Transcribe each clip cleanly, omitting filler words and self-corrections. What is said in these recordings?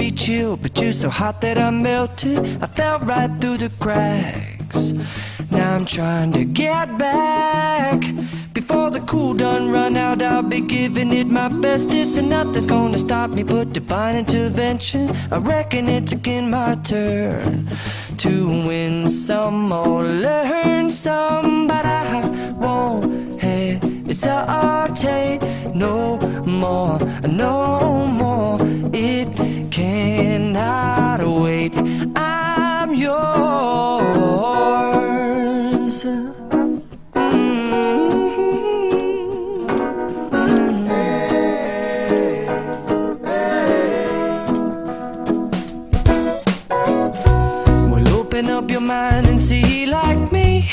be chill, but you're so hot that I melted. I fell right through the cracks. Now I'm trying to get back. Before the cool done run out, I'll be giving it my bestest, and nothing's gonna stop me but divine intervention. I reckon it's again my turn to win some or learn some, but I won't hesitate no more, no more. It cannot wait. I'm yours. Open up your mind and see like me.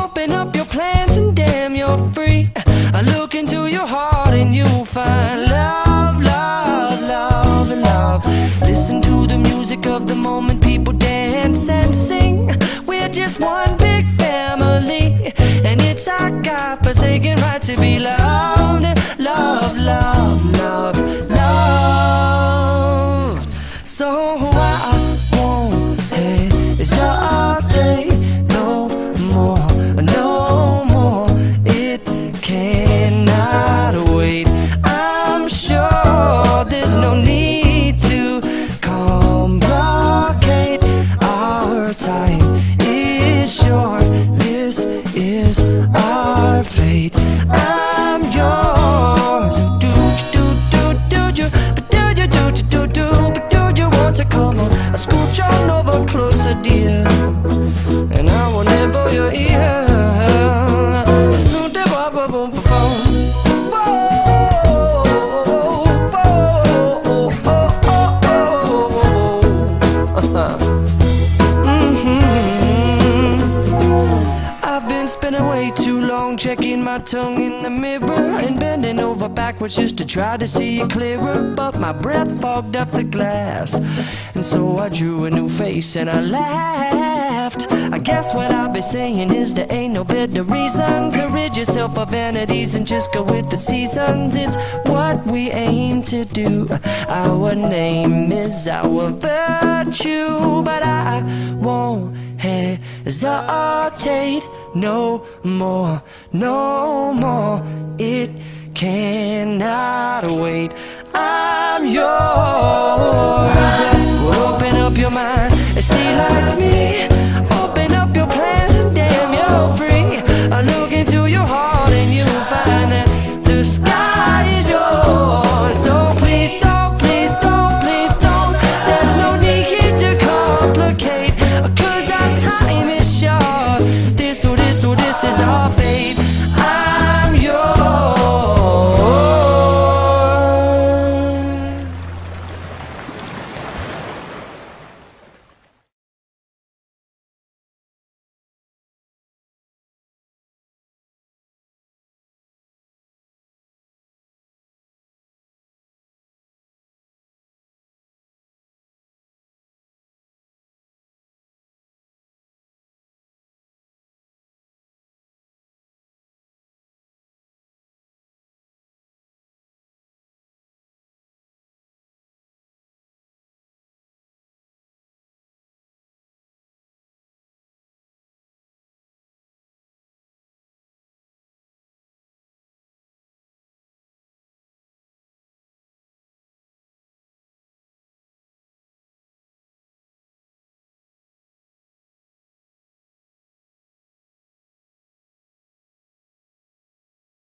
Open up your plans and damn, you're free. I look into your heart and you'll find love, love, love, and love. Listen to the music of the moment, people dance and sing. We're just one big family, and it's our God-forsaken right to be loved. Love, love, love, love. So I won't hesitate no more, no more. It cannot wait. I'm sure there's no need to complicate. Our time is short. This is our fate. I'm yours. Do you, but do you, but do you want to come on? I scooch on over closer, dear, and I will nibble your ear. Soon to boom, boom, boom, boom. I've been spending way too long checking my tongue in the mirror and bending over backwards just to try to see it clearer, but my breath fogged up the glass, and so I drew a new face and I laughed. I guess what I'll be saying is there ain't no better reason to rid yourself of vanities and just go with the seasons. It's what we aim to do. Our name is our virtue, but I won't hesitate no more, no more. It cannot wait. I'm yours. Well, open up your mind and see like me. Open up your plans and damn, you're free. I look into your heart and you'll find that the sky is yours. So please don't, please don't, please don't. There's no need to complicate, 'cause our time is short. This is our